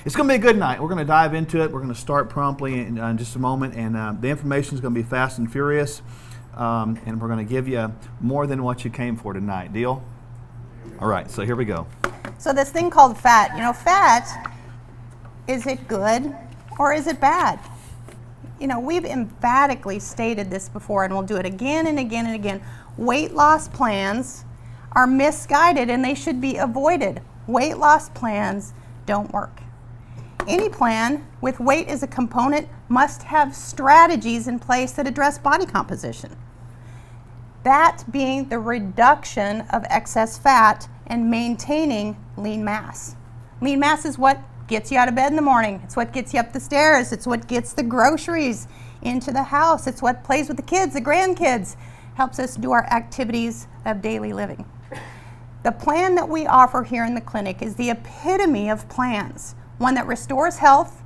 It's going to be a good night. We're going to dive into it. We're going to start promptly in just a moment, and the information is going to be fast and furious, and we're going to give you more than what you came for tonight. Deal? All right, so here we go. So this thing called fat, fat, is it good or is it bad? We've emphatically stated this before, and we'll do it again and again and again. Weight loss plans are misguided and they should be avoided. Weight loss plans don't work. Any plan with weight as a component must have strategies in place that address body composition. That being the reduction of excess fat and maintaining lean mass. Lean mass is what gets you out of bed in the morning. It's what gets you up the stairs. It's what gets the groceries into the house. It's what plays with the kids, the grandkids, helps us do our activities of daily living. The plan that we offer here in the clinic is the epitome of plans, one that restores health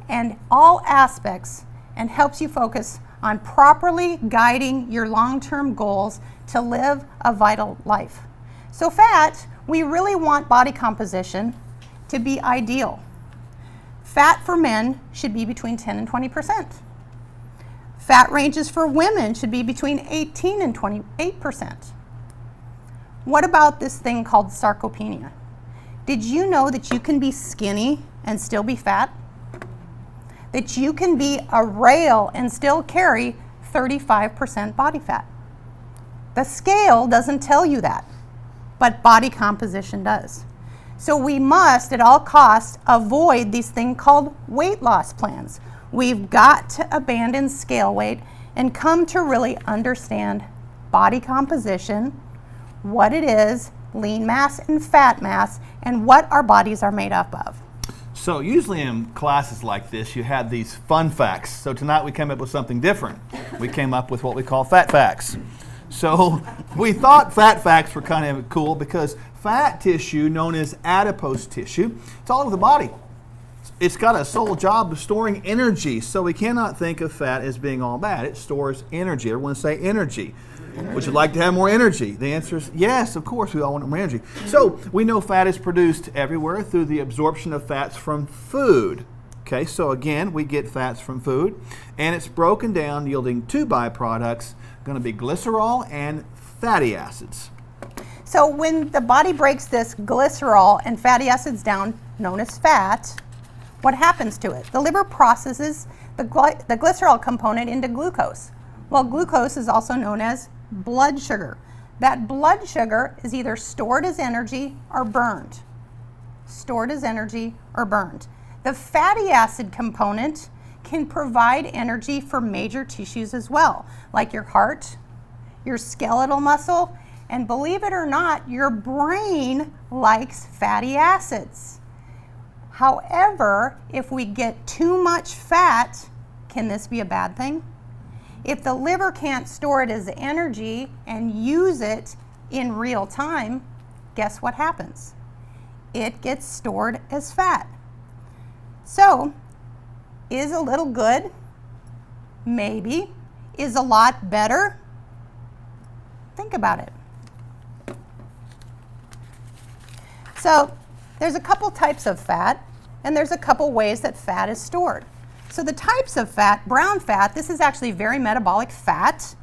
and all aspects and helps you focus on properly guiding your long-term goals to live a vital life. So fat, we really want body composition to be ideal. Fat for men should be between 10 and 20%. Fat ranges for women should be between 18 and 28%. What about this thing called sarcopenia? Did you know that you can be skinny and still be fat? That you can be a rail and still carry 35% body fat? The scale doesn't tell you that, but body composition does. So we must, at all costs, avoid these things called weight loss plans. We've got to abandon scale weight and come to really understand body composition, what it is, lean mass and fat mass, and what our bodies are made up of. So usually in classes like this, you have these fun facts. So tonight we came up with something different. We came up with what we call fat facts. So we thought fat facts were kind of cool because fat tissue, known as adipose tissue, it's all over the body. It's got a sole job of storing energy, so we cannot think of fat as being all bad. It stores energy. Everyone say energy. Would you like to have more energy? The answer is yes, of course, we all want more energy. So we know fat is produced everywhere through the absorption of fats from food. Okay, so again, we get fats from food, and it's broken down, yielding two byproducts, going to be glycerol and fatty acids. So when the body breaks this glycerol and fatty acids down, known as fat, what happens to it? The liver processes the glycerol component into glucose. Well, glucose is also known as blood sugar. That blood sugar is either stored as energy or burned. Stored as energy or burned. The fatty acid component can provide energy for major tissues as well, like your heart, your skeletal muscle, and believe it or not, your brain likes fatty acids. However, if we get too much fat, can this be a bad thing? If the liver can't store it as energy and use it in real time, guess what happens? It gets stored as fat. So, is a little good? Maybe. Is a lot better? Think about it. So, there's a couple types of fat, and there's a couple ways that fat is stored. So the types of fat, brown fat, this is actually very metabolic fat.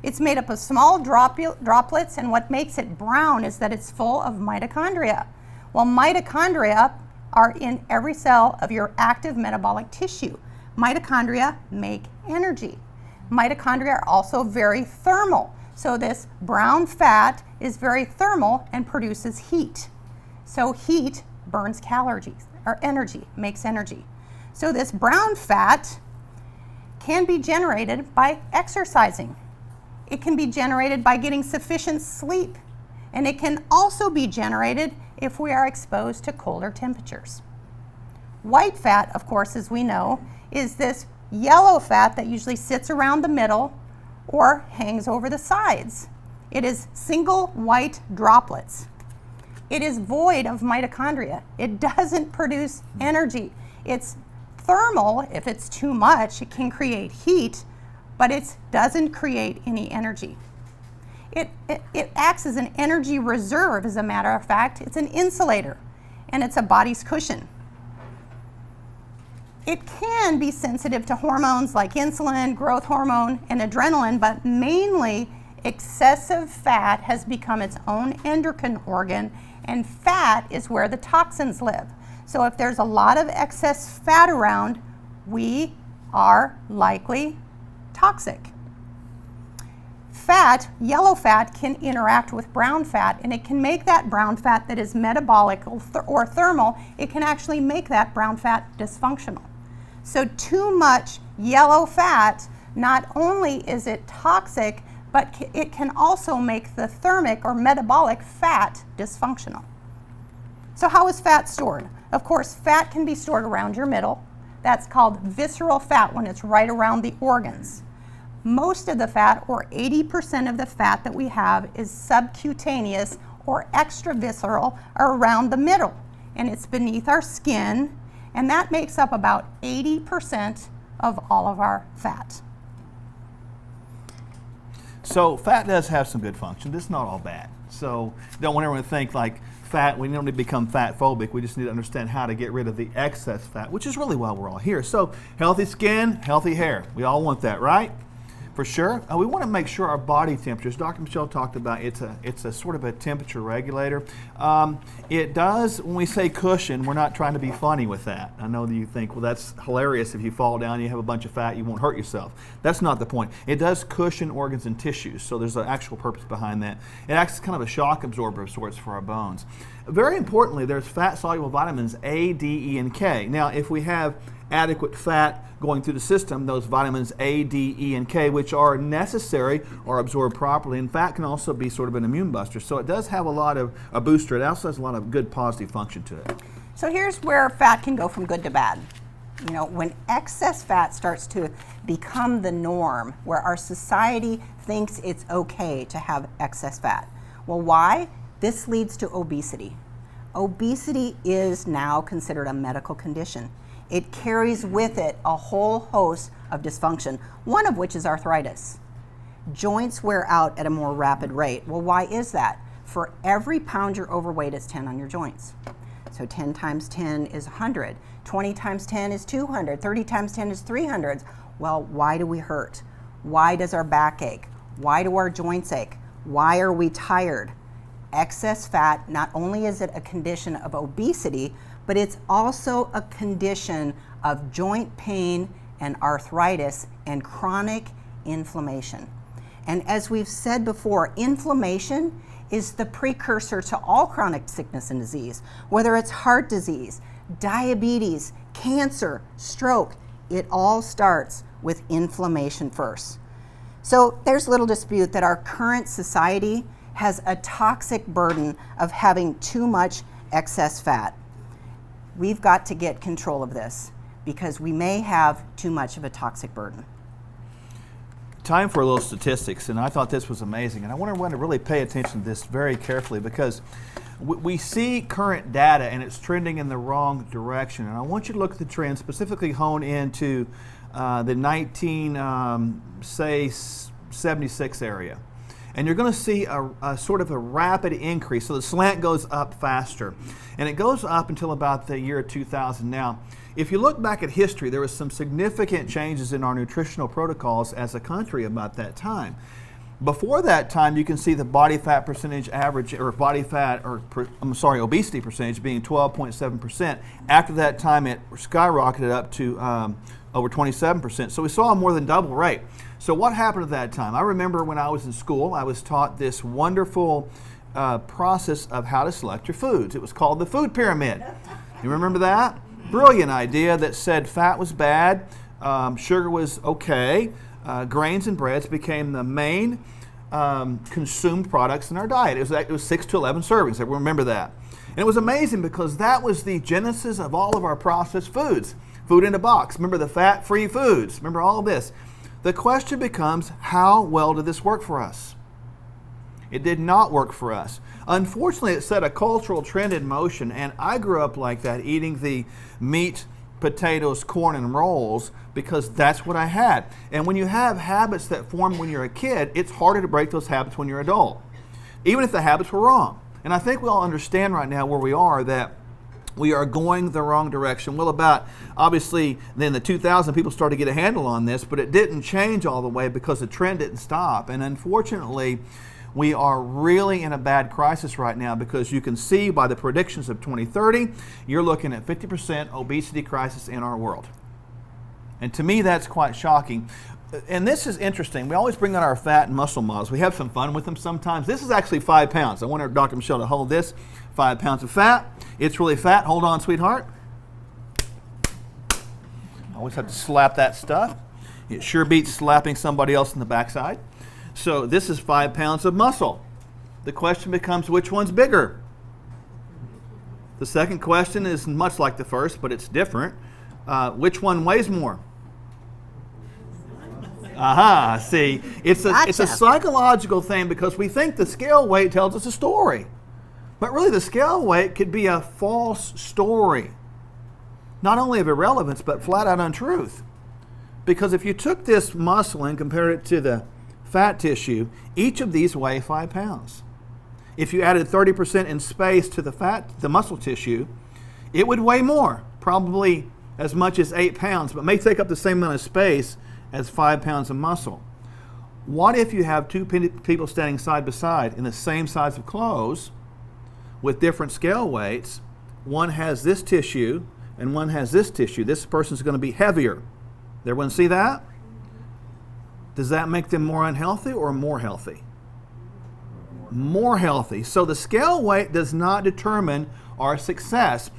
It's made up of small droplets, and what makes it brown is that it's full of mitochondria. Well, mitochondria are in every cell of your active metabolic tissue. Mitochondria make energy. Mitochondria are also very thermal. So this brown fat is very thermal and produces heat. So heat burns calories, or energy, makes energy. So this brown fat can be generated by exercising. It can be generated by getting sufficient sleep. And it can also be generated if we are exposed to colder temperatures. White fat, of course, as we know, is this yellow fat that usually sits around the middle or hangs over the sides. It is single white droplets. It is void of mitochondria. It doesn't produce energy. It's thermal. If it's too much, it can create heat, but it doesn't create any energy. It acts as an energy reserve, as a matter of fact. It's an insulator, and it's a body's cushion. It can be sensitive to hormones like insulin, growth hormone, and adrenaline, but mainly excessive fat has become its own endocrine organ, and fat is where the toxins live. So if there's a lot of excess fat around, we are likely toxic. Fat, yellow fat, can interact with brown fat, and it can make that brown fat that is metabolic or thermal, it can actually make that brown fat dysfunctional. So too much yellow fat, not only is it toxic, but it can also make the thermic or metabolic fat dysfunctional. So how is fat stored? Of course, fat can be stored around your middle. That's called visceral fat when it's right around the organs. Most of the fat, or 80% of the fat that we have, is subcutaneous or extravisceral or around the middle, and it's beneath our skin, and that makes up about 80% of all of our fat. So fat does have some good function. It's not all bad. So don't want everyone to think like fat, we don't need to become fat phobic. We just need to understand how to get rid of the excess fat, which is really why we're all here. So healthy skin, healthy hair. We all want that, right? For sure. We want to make sure our body temperatures, Dr. Michele talked about, it's a sort of a temperature regulator. It does, when we say cushion, we're not trying to be funny with that. I know that you think, well, that's hilarious if you fall down and you have a bunch of fat, you won't hurt yourself. That's not the point. It does cushion organs and tissues, so there's an actual purpose behind that. It acts as kind of a shock absorber of sorts for our bones. Very importantly, there's fat-soluble vitamins A, D, E, and K. Now, if we have adequate fat going through the system, those vitamins A, D, E, and K, which are necessary, are absorbed properly. And fat can also be sort of an immune buster. So it does have a booster. It also has a lot of good positive function to it. So here's where fat can go from good to bad. You know, when excess fat starts to become the norm, where our society thinks it's okay to have excess fat. Well, why? This leads to obesity. Obesity is now considered a medical condition. It carries with it a whole host of dysfunction, one of which is arthritis. Joints wear out at a more rapid rate. Well, why is that? For every pound you're overweight, it's 10 on your joints. So 10 times 10 is 100. 20 times 10 is 200. 30 times 10 is 300. Well, why do we hurt? Why does our back ache? Why do our joints ache? Why are we tired? Excess fat, not only is it a condition of obesity, but it's also a condition of joint pain and arthritis and chronic inflammation. And as we've said before, inflammation is the precursor to all chronic sickness and disease, whether it's heart disease, diabetes, cancer, stroke. It all starts with inflammation first. So there's little dispute that our current society has a toxic burden of having too much excess fat. We've got to get control of this because we may have too much of a toxic burden. Time for a little statistics, and I thought this was amazing. And I want everyone to really pay attention to this very carefully because we see current data and it's trending in the wrong direction. And I want you to look at the trend, specifically hone into the 1976 area. And you're going to see a sort of a rapid increase. So the slant goes up faster. And it goes up until about the year 2000. Now, if you look back at history, there was some significant changes in our nutritional protocols as a country about that time. Before that time, you can see the body fat percentage average, or obesity percentage being 12.7%. After that time, it skyrocketed up to over 27%. So we saw a more than double rate. So what happened at that time? I remember when I was in school, I was taught this wonderful process of how to select your foods. It was called the food pyramid. You remember that? Brilliant idea that said fat was bad, sugar was okay, grains and breads became the main consumed products in our diet. It was 6 to 11 servings. Everyone remember that. And it was amazing because that was the genesis of all of our processed foods. Food in a box. Remember the fat-free foods. Remember all of this. The question becomes, how well did this work for us? It did not work for us. Unfortunately, it set a cultural trend in motion, and I grew up like that, eating the meat, potatoes, corn, and rolls because that's what I had. And when you have habits that form when you're a kid, it's harder to break those habits when you're an adult, even if the habits were wrong. And I think we all understand right now where we are that we are going the wrong direction. Well, obviously, then the 2000 people started to get a handle on this, but it didn't change all the way because the trend didn't stop. And unfortunately, we are really in a bad crisis right now because you can see by the predictions of 2030, you're looking at 50% obesity crisis in our world. And to me, that's quite shocking. And this is interesting. We always bring on our fat and muscle models. We have some fun with them sometimes. This is actually 5 pounds. I want Dr. Michele to hold this. 5 pounds of fat. It's really fat. Hold on, sweetheart. Always have to slap that stuff. It sure beats slapping somebody else in the backside. So this is 5 pounds of muscle. The question becomes, which one's bigger? The second question is much like the first, but it's different. Which one weighs more? Aha, see, it's a psychological thing because we think the scale weight tells us a story. But really the scale weight could be a false story. Not only of irrelevance, but flat out untruth. Because if you took this muscle and compared it to the fat tissue, each of these weigh 5 pounds. If you added 30% in space to the muscle tissue, it would weigh more, probably as much as 8 pounds, but may take up the same amount of space as 5 pounds of muscle. What if you have two people standing side by side in the same size of clothes with different scale weights? One has this tissue and one has this tissue. This person's going to be heavier. Everyone see that? Does that make them more unhealthy or more healthy? More healthy. So the scale weight does not determine our success.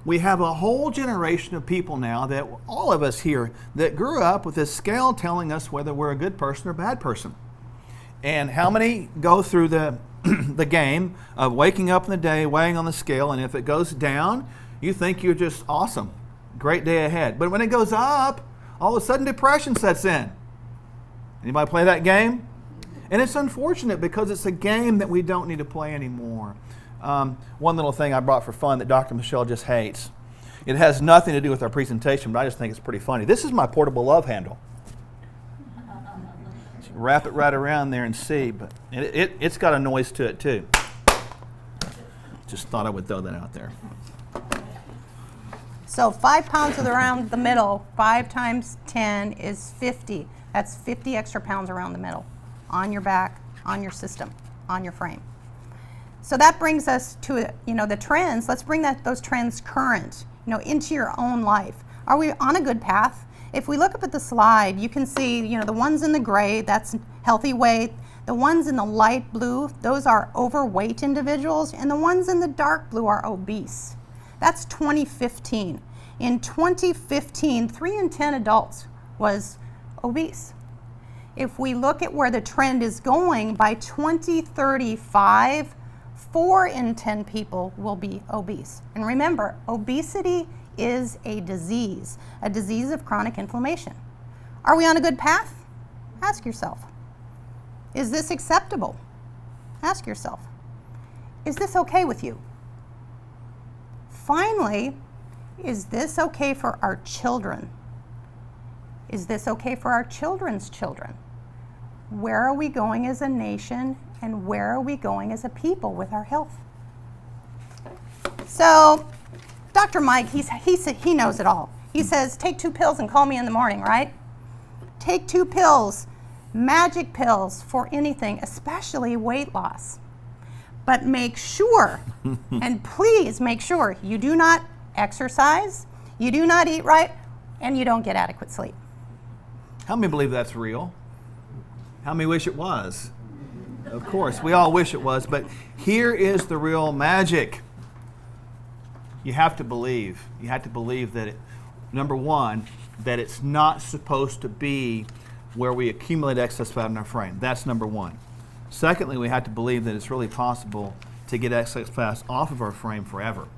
We have a whole generation of people now, that all of us here, that grew up with this scale telling us whether we're a good person or a bad person. And how many go through the game of waking up in the day, weighing on the scale, and if it goes down, you think you're just awesome, great day ahead. But when it goes up, all of a sudden depression sets in. Anybody play that game? And it's unfortunate because it's a game that we don't need to play anymore. One little thing I brought for fun that Dr. Michele just hates. It has nothing to do with our presentation, but I just think it's pretty funny. This is my portable love handle. So wrap it right around there and see, but it's got a noise to it too. Just thought I would throw that out there. So 5 pounds around the middle, 5 times 10 is 50. That's 50 extra pounds around the middle, on your back, on your system, on your frame. So that brings us to, the trends. Let's bring those trends current, into your own life. Are we on a good path? If we look up at the slide, you can see, the ones in the gray, that's healthy weight. The ones in the light blue, those are overweight individuals, and the ones in the dark blue are obese. That's 2015. In 2015, 3 in 10 adults was obese. If we look at where the trend is going, by 2035, 4 in 10 people will be obese. And remember, obesity is a disease of chronic inflammation. Are we on a good path? Ask yourself. Is this acceptable? Ask yourself. Is this okay with you? Finally, is this okay for our children? Is this okay for our children's children? Where are we going as a nation, and where are we going as a people with our health? So, Dr. Mike, he knows it all. He says, take 2 pills and call me in the morning, right? Take 2 pills, magic pills for anything, especially weight loss. But make sure, and please make sure, you do not exercise, you do not eat right, and you don't get adequate sleep. How many believe that's real? How many wish it was? Of course, we all wish it was, but here is the real magic. You have to believe. You have to believe that, number one, that it's not supposed to be where we accumulate excess fat in our frame. That's number one. Secondly, we have to believe that it's really possible to get excess fat off of our frame forever.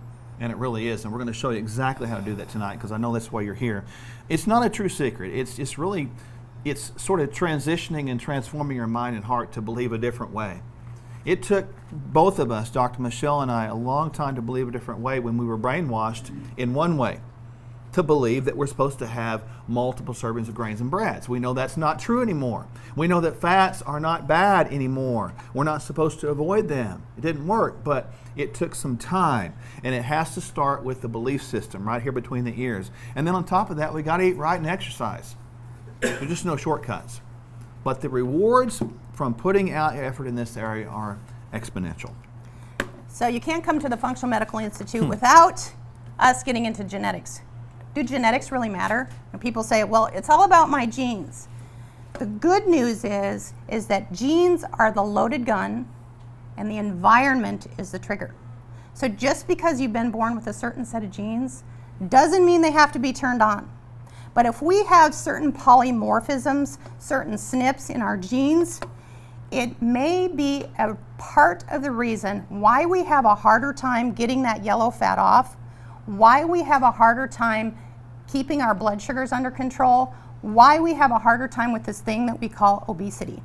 And it really is. And we're going to show you exactly how to do that tonight, because I know that's why you're here. It's not a true secret. It's sort of transitioning and transforming your mind and heart to believe a different way. It took both of us, Dr. Michele and I, a long time to believe a different way when we were brainwashed in one way. to believe that we're supposed to have multiple servings of grains and breads. We know that's not true anymore. We know that fats are not bad anymore. We're not supposed to avoid them. It didn't work, but it took some time. And it has to start with the belief system right here between the ears. And then on top of that, we got to eat right and exercise. There's just no shortcuts. But the rewards from putting out effort in this area are exponential. So you can't come to the Functional Medical Institute without us getting into genetics. Do genetics really matter? And people say, well, it's all about my genes. The good news is that genes are the loaded gun and the environment is the trigger. So just because you've been born with a certain set of genes doesn't mean they have to be turned on. But if we have certain polymorphisms, certain SNPs in our genes, it may be a part of the reason why we have a harder time getting that yellow fat off, why we have a harder time keeping our blood sugars under control, why we have a harder time with this thing that we call obesity.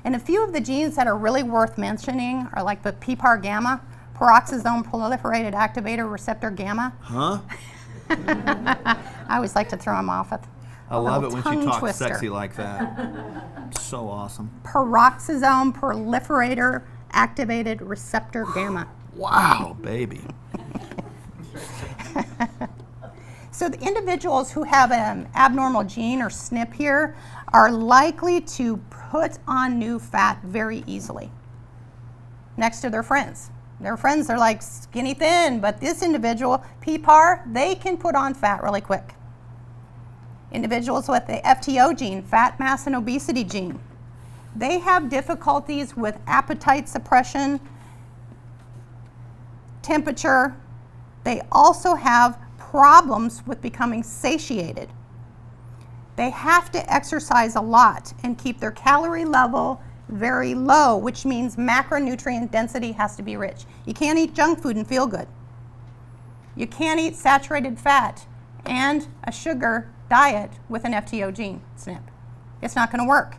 And a few of the genes that are really worth mentioning are like the PPAR gamma, peroxisome proliferated activator receptor gamma. Huh? I always like to throw them off at I love it when she talks twister. sexy like that. So awesome. Peroxisome proliferator activated receptor gamma. Wow, baby. So the individuals who have an abnormal gene or SNP here are likely to put on new fat very easily next to their friends. Their friends are like skinny thin, but this individual, PPAR, they can put on fat really quick. Individuals with the FTO gene, fat mass and obesity gene, they have difficulties with appetite suppression, temperature. They also have problems with becoming satiated. They have to exercise a lot and keep their calorie level very low, which means macronutrient density has to be rich. You can't eat junk food and feel good. You can't eat saturated fat and a sugar diet with an FTO gene SNP. It's not going to work.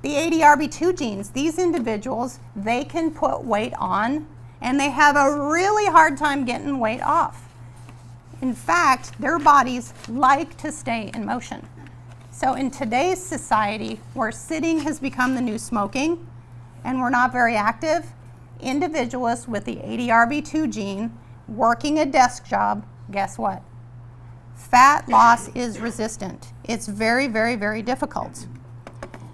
The ADRB2 genes, these individuals, they can put weight on and they have a really hard time getting weight off. In fact, their bodies like to stay in motion. So in today's society, where sitting has become the new smoking and we're not very active, individuals with the ADRB2 gene working a desk job, guess what? Fat loss is resistant. It's very, very, very difficult.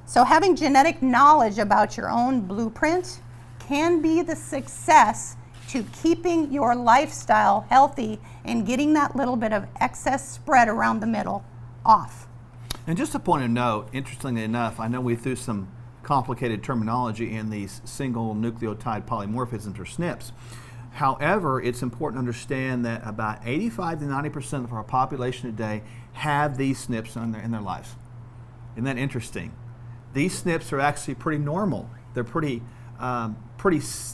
So having genetic knowledge about your own blueprint can be the success to keeping your lifestyle healthy and getting that little bit of excess spread around the middle off. And just a point of note, interestingly enough, I know we threw some complicated terminology in these single nucleotide polymorphisms or SNPs. However, it's important to understand that about 85 to 90% of our population today have these SNPs in their lives. Isn't that interesting? These SNPs are actually pretty normal. They're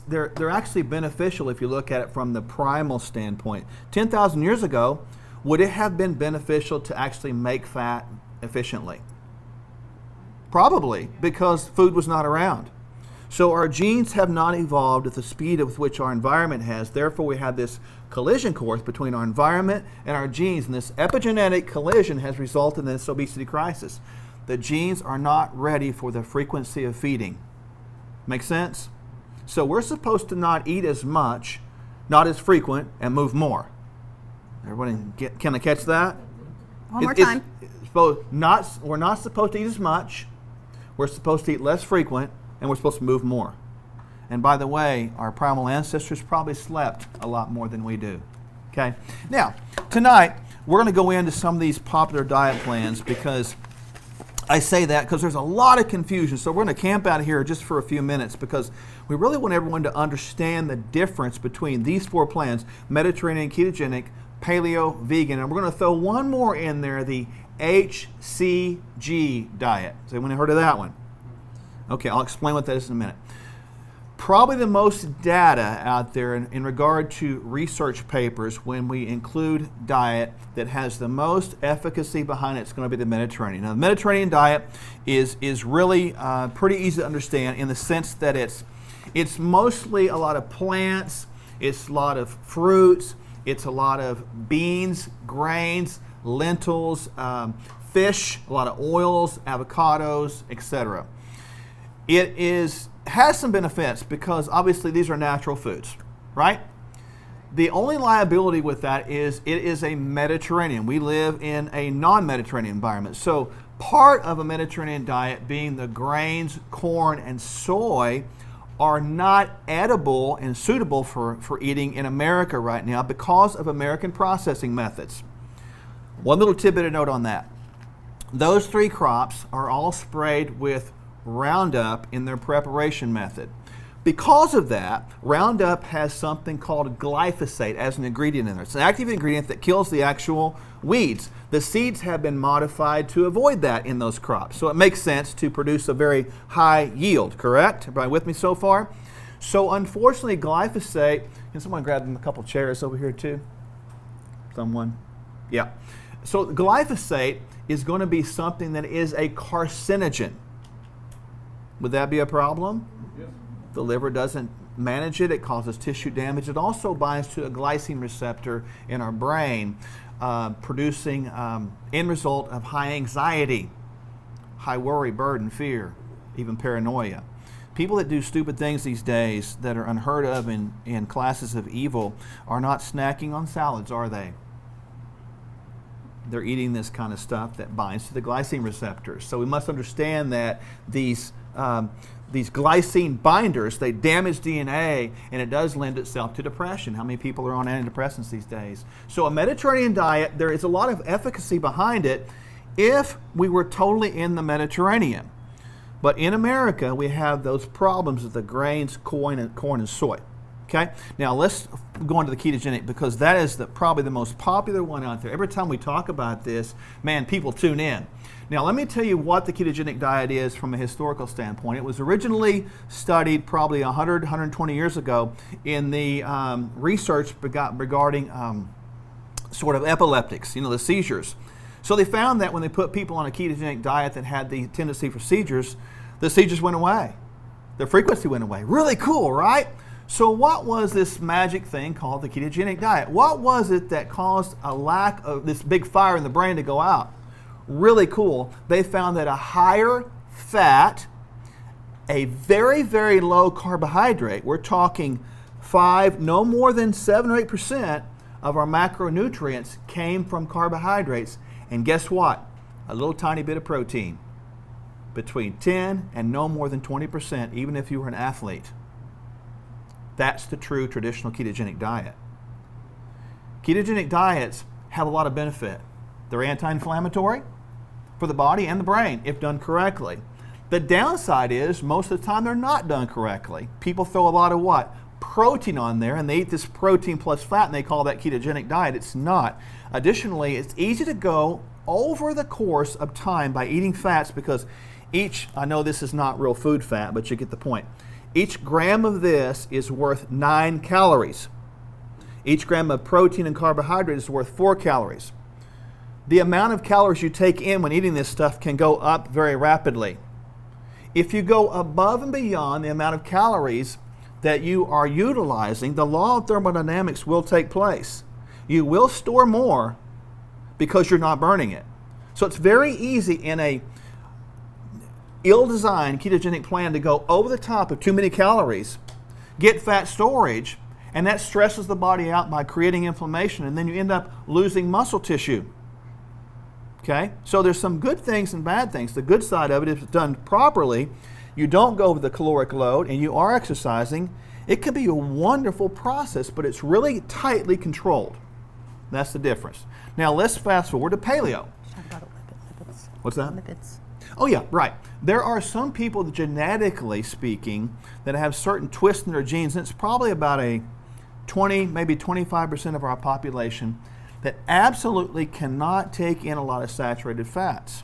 they're actually beneficial if you look at it from the primal standpoint. 10,000 years ago, would it have been beneficial to actually make fat efficiently? Probably, because food was not around. So our genes have not evolved at the speed with which our environment has. Therefore, we have this collision course between our environment and our genes, and this epigenetic collision has resulted in this obesity crisis. The genes are not ready for the frequency of feeding. Make sense? So we're supposed to not eat as much, not as frequent, and move more. Everybody, can I catch that? One more time. We're not supposed to eat as much. We're supposed to eat less frequent, and we're supposed to move more. And by the way, our primal ancestors probably slept a lot more than we do. Okay? Now, tonight, we're going to go into some of these popular diet plans because I say that because there's a lot of confusion. So we're going to camp out here just for a few minutes because we really want everyone to understand the difference between these four plans: Mediterranean, ketogenic, paleo, vegan, and we're going to throw one more in there, the HCG diet. Has anyone heard of that one? Okay, I'll explain what that is in a minute. Probably the most data out there in regard to research papers when we include diet that has the most efficacy behind it, it's going to be the Mediterranean. Now, the Mediterranean diet is really pretty easy to understand in the sense that it's mostly a lot of plants, it's a lot of fruits, it's a lot of beans, grains, lentils, fish, a lot of oils, avocados, etc. It has some benefits because obviously these are natural foods, right? The only liability with that is it is a Mediterranean. We live in a non-Mediterranean environment. So part of a Mediterranean diet being the grains, corn, and soy are not edible and suitable for eating in America right now because of American processing methods. One little tidbit of note on that. Those three crops are all sprayed with Roundup in their preparation method. Because of that, Roundup has something called glyphosate as an ingredient in there. It's an active ingredient that kills the actual weeds. The seeds have been modified to avoid that in those crops. So it makes sense to produce a very high yield, correct? Everybody with me so far? So unfortunately, glyphosate, can someone grab them a couple chairs over here too? Someone? Yeah. So glyphosate is going to be something that is a carcinogen. Would that be a problem? Yes. The liver doesn't manage it. It causes tissue damage. It also binds to a glycine receptor in our brain, producing end result of high anxiety, high worry, burden, fear, even paranoia. People that do stupid things these days that are unheard of in classes of evil are not snacking on salads, are they? They're eating this kind of stuff that binds to the glycine receptors. So we must understand that these glycine binders, they damage DNA, and it does lend itself to depression. How many people are on antidepressants these days? So a Mediterranean diet, there is a lot of efficacy behind it if we were totally in the Mediterranean. But in America, we have those problems with the grains, corn, and soy. Okay? Now let's go on to the ketogenic because that is probably the most popular one out there. Every time we talk about this, man, people tune in. Now let me tell you what the ketogenic diet is from a historical standpoint. It was originally studied probably 100, 120 years ago in the research regarding sort of epileptics, the seizures. So they found that when they put people on a ketogenic diet that had the tendency for seizures, the seizures went away. The frequency went away. Really cool, right? So what was this magic thing called the ketogenic diet? What was it that caused a lack of this big fire in the brain to go out? Really cool. They found that a higher fat, a very, very low carbohydrate, we're talking 5, no more than 7 or 8% of our macronutrients came from carbohydrates. And guess what? A little tiny bit of protein. Between 10 and no more than 20%, even if you were an athlete. That's the true traditional ketogenic diet. Ketogenic diets have a lot of benefit. They're anti-inflammatory for the body and the brain if done correctly. The downside is most of the time they're not done correctly. People throw a lot of what? Protein on there, and they eat this protein plus fat and they call that ketogenic diet. It's not. Additionally, it's easy to go over the course of time by eating fats because I know this is not real food fat, but you get the point. Each gram of this is worth 9 calories. Each gram of protein and carbohydrate is worth 4 calories. The amount of calories you take in when eating this stuff can go up very rapidly. If you go above and beyond the amount of calories that you are utilizing, the law of thermodynamics will take place. You will store more because you're not burning it. So it's very easy in a ill-designed ketogenic plan to go over the top of too many calories, get fat storage, and that stresses the body out by creating inflammation, and then you end up losing muscle tissue. Okay? So there's some good things and bad things. The good side of it, if it's done properly, you don't go over the caloric load and you are exercising, it can be a wonderful process, but it's really tightly controlled. That's the difference. Now let's fast forward to paleo. Talk about lipids. What's that? Lipids. Oh yeah, right. There are some people, genetically speaking, that have certain twists in their genes, and it's probably about a 20, maybe 25% of our population that absolutely cannot take in a lot of saturated fats.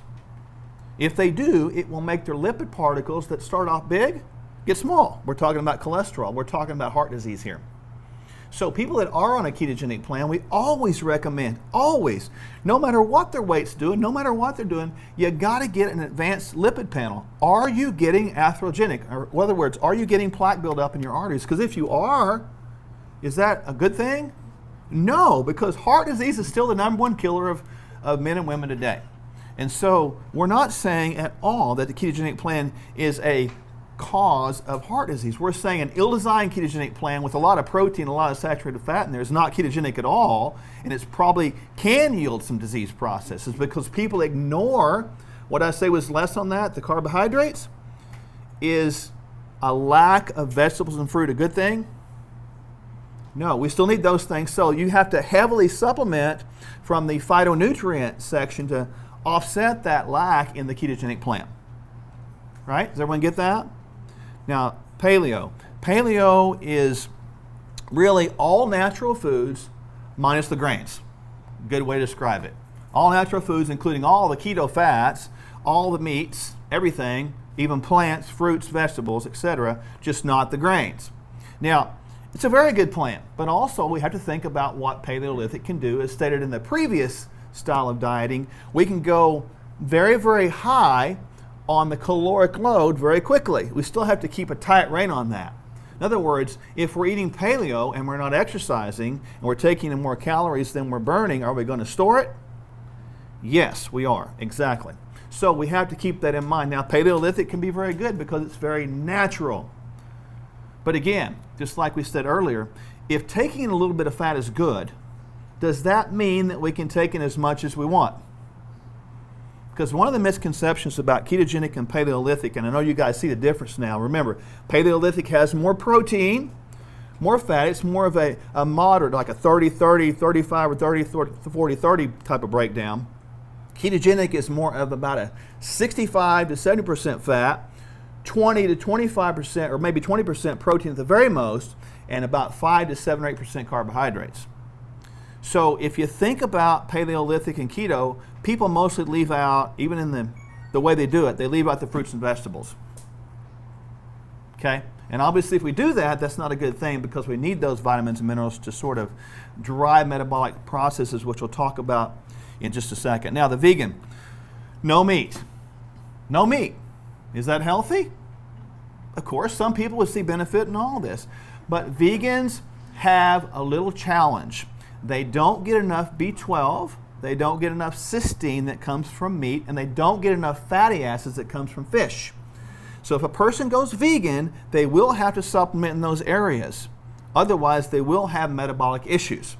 If they do, it will make their lipid particles that start off big get small. We're talking about cholesterol. We're talking about heart disease here. So people that are on a ketogenic plan, we always recommend, always, no matter what their weight's doing, no matter what they're doing, you got to get an advanced lipid panel. Are you getting atherogenic? Or in other words, are you getting plaque buildup in your arteries? Because if you are, is that a good thing? No, because heart disease is still the #1 killer of men and women today. And so we're not saying at all that the ketogenic plan is a cause of heart disease. We're saying an ill-designed ketogenic plan with a lot of protein, a lot of saturated fat in there is not ketogenic at all, and it's probably can yield some disease processes because people ignore what I say was less on that, the carbohydrates. Is a lack of vegetables and fruit a good thing? No, we still need those things. So you have to heavily supplement from the phytonutrient section to offset that lack in the ketogenic plan. Right? Does everyone get that? Now, paleo. Paleo is really all natural foods minus the grains. Good way to describe it. All natural foods, including all the keto fats, all the meats, everything, even plants, fruits, vegetables, etc., just not the grains. Now, it's a very good plan, but also we have to think about what Paleolithic can do. As stated in the previous style of dieting, we can go very, very high on the caloric load very quickly. We still have to keep a tight rein on that. In other words, if we're eating paleo and we're not exercising and we're taking in more calories than we're burning, are we going to store it? Yes, we are, exactly. So we have to keep that in mind. Now, Paleolithic can be very good because it's very natural. But again, just like we said earlier, if taking in a little bit of fat is good, does that mean that we can take in as much as we want? Because one of the misconceptions about ketogenic and Paleolithic, and I know you guys see the difference now. Remember, Paleolithic has more protein, more fat. It's more of a moderate, like a 30-30, 35 or 30-40-30 type of breakdown. Ketogenic is more of about a 65 to 70% fat, 20 to 25%, or maybe 20% protein at the very most, and about 5 to 7 or 8% carbohydrates. So if you think about Paleolithic and keto, people mostly leave out, even in the way they do it, they leave out the fruits and vegetables. Okay? And obviously if we do that, that's not a good thing because we need those vitamins and minerals to sort of drive metabolic processes, which we'll talk about in just a second. Now, the vegan, no meat. No meat. Is that healthy? Of course, some people would see benefit in all this. But vegans have a little challenge. They don't get enough B12, they don't get enough cysteine that comes from meat, and they don't get enough fatty acids that comes from fish. So if a person goes vegan, they will have to supplement in those areas. Otherwise, they will have metabolic issues.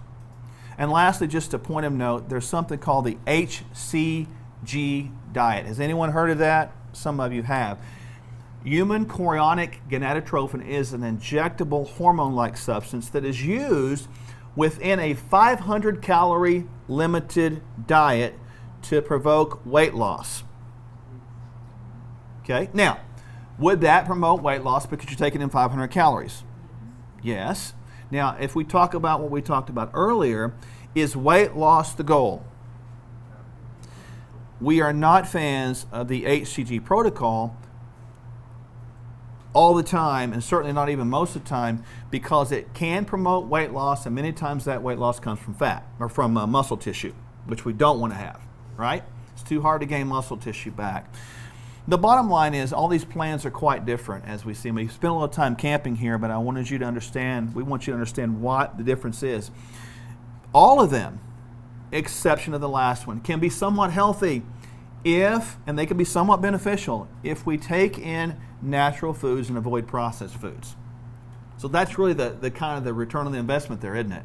And lastly, just a point of note, there's something called the HCG diet. Has anyone heard of that? Some of you have. Human chorionic gonadotrophin is an injectable hormone-like substance that is used within a 500 calorie limited diet to provoke weight loss. Okay, now, would that promote weight loss because you're taking in 500 calories? Yes. Now, if we talk about what we talked about earlier, is weight loss the goal? We are not fans of the HCG protocol all the time, and certainly not even most of the time, because it can promote weight loss, and many times that weight loss comes from fat or from muscle tissue, which we don't want to have, right? It's too hard to gain muscle tissue back. The bottom line is all these plans are quite different, as we see. We spent a little time camping here, but I wanted you to understand, we want you to understand what the difference is. All of them, exception of the last one, can be somewhat healthy and they can be somewhat beneficial if we take in natural foods and avoid processed foods. So that's really the kind of the return on the investment there, isn't it?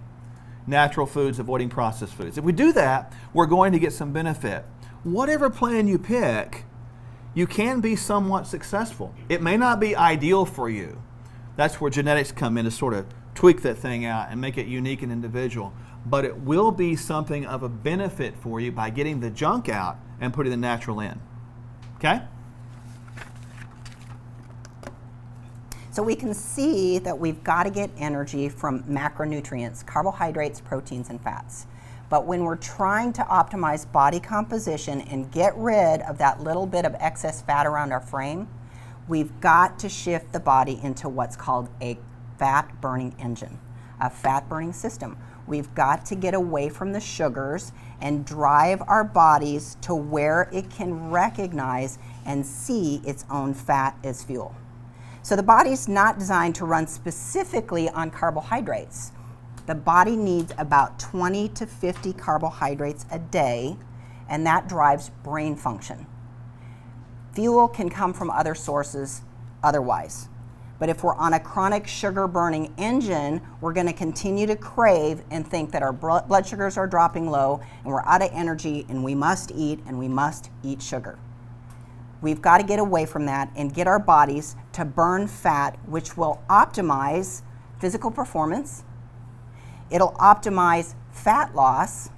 Natural foods, avoiding processed foods. If we do that, we're going to get some benefit. Whatever plan you pick, you can be somewhat successful. It may not be ideal for you. That's where genetics come in to sort of tweak that thing out and make it unique and individual. But it will be something of a benefit for you by getting the junk out and putting the natural in. Okay? So we can see that we've got to get energy from macronutrients, carbohydrates, proteins, and fats. But when we're trying to optimize body composition and get rid of that little bit of excess fat around our frame, we've got to shift the body into what's called a fat-burning engine, a fat-burning system. We've got to get away from the sugars and drive our bodies to where it can recognize and see its own fat as fuel. So the body's not designed to run specifically on carbohydrates. The body needs about 20 to 50 carbohydrates a day, and that drives brain function. Fuel can come from other sources otherwise. But if we're on a chronic sugar burning engine, we're going to continue to crave and think that our blood sugars are dropping low and we're out of energy and we must eat sugar. We've got to get away from that and get our bodies to burn fat, which will optimize physical performance. It'll optimize fat loss.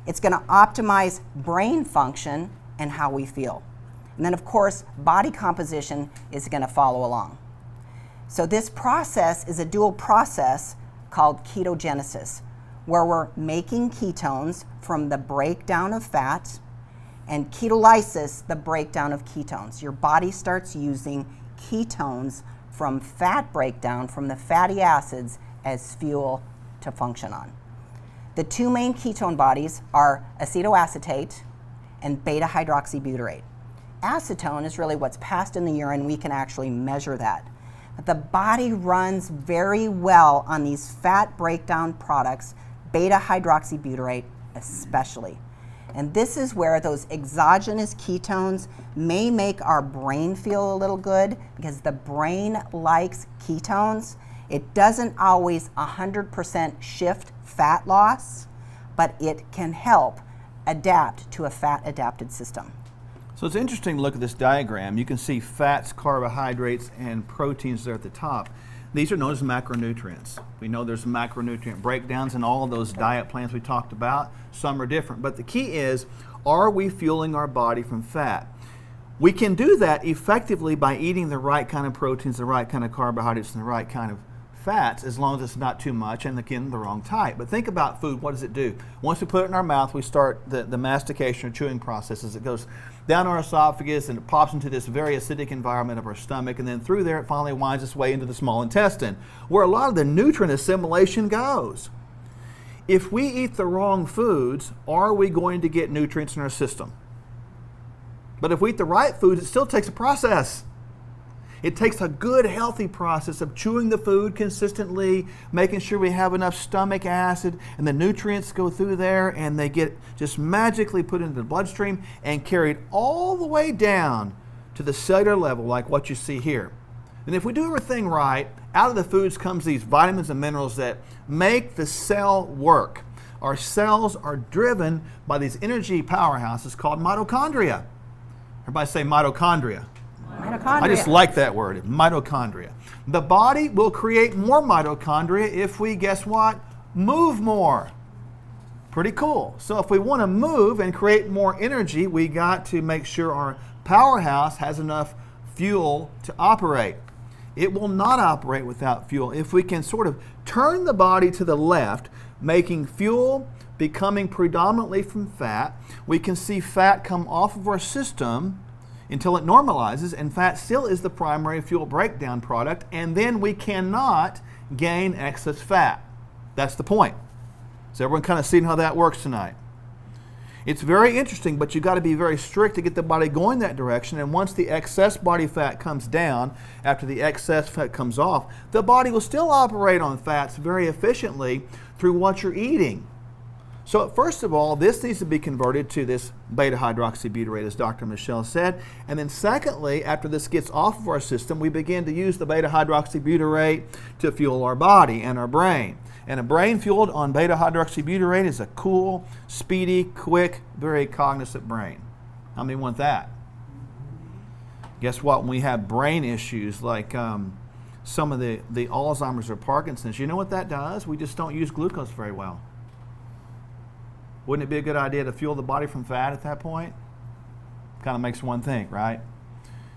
It's going to optimize brain function and how we feel. And then, of course, body composition is going to follow along. So this process is a dual process called ketogenesis, where we're making ketones from the breakdown of fat, and ketolysis, the breakdown of ketones. Your body starts using ketones from fat breakdown, from the fatty acids, as fuel to function on. The two main ketone bodies are acetoacetate and beta-hydroxybutyrate. Acetone is really what's passed in the urine. We can actually measure that. But the body runs very well on these fat breakdown products, beta-hydroxybutyrate especially. And this is where those exogenous ketones may make our brain feel a little good, because the brain likes ketones. It doesn't always 100% shift fat loss, but it can help adapt to a fat adapted system. So it's interesting to look at this diagram. You can see fats, carbohydrates, and proteins there at the top. These are known as macronutrients. We know there's macronutrient breakdowns in all of those diet plans we talked about. Some are different. But the key is, are we fueling our body from fat? We can do that effectively by eating the right kind of proteins, the right kind of carbohydrates, and the right kind of fats, as long as it's not too much and, again, the wrong type. But think about food. What does it do? Once we put it in our mouth, we start the mastication or chewing processes. It goes down our esophagus and it pops into this very acidic environment of our stomach, and then through there it finally winds its way into the small intestine, where a lot of the nutrient assimilation goes. If we eat the wrong foods, are we going to get nutrients in our system? But if we eat the right foods, it still takes a process. It takes a good, healthy process of chewing the food consistently, making sure we have enough stomach acid, and the nutrients go through there, and they get just magically put into the bloodstream and carried all the way down to the cellular level, like what you see here. And if we do everything right, out of the foods comes these vitamins and minerals that make the cell work. Our cells are driven by these energy powerhouses called mitochondria. Everybody say mitochondria. Mitochondria. I just like that word, mitochondria. The body will create more mitochondria if we, guess what? Move more. Pretty cool. So if we want to move and create more energy, we got to make sure our powerhouse has enough fuel to operate. It will not operate without fuel. If we can sort of turn the body to the left, making fuel becoming predominantly from fat, we can see fat come off of our system until it normalizes, and fat still is the primary fuel breakdown product, and then we cannot gain excess fat. That's the point. So everyone kind of seeing how that works tonight. It's very interesting, but you've got to be very strict to get the body going that direction, and once the excess body fat comes down, after the excess fat comes off, the body will still operate on fats very efficiently through what you're eating. So first of all, this needs to be converted to this beta-hydroxybutyrate, as Dr. Michele said. And then secondly, after this gets off of our system, we begin to use the beta-hydroxybutyrate to fuel our body and our brain. And a brain fueled on beta-hydroxybutyrate is a cool, speedy, quick, very cognizant brain. How many want that? Guess what? When we have brain issues like some of the Alzheimer's or Parkinson's, you know what that does? We just don't use glucose very well. Wouldn't it be a good idea to fuel the body from fat at that point? Kind of makes one think, right?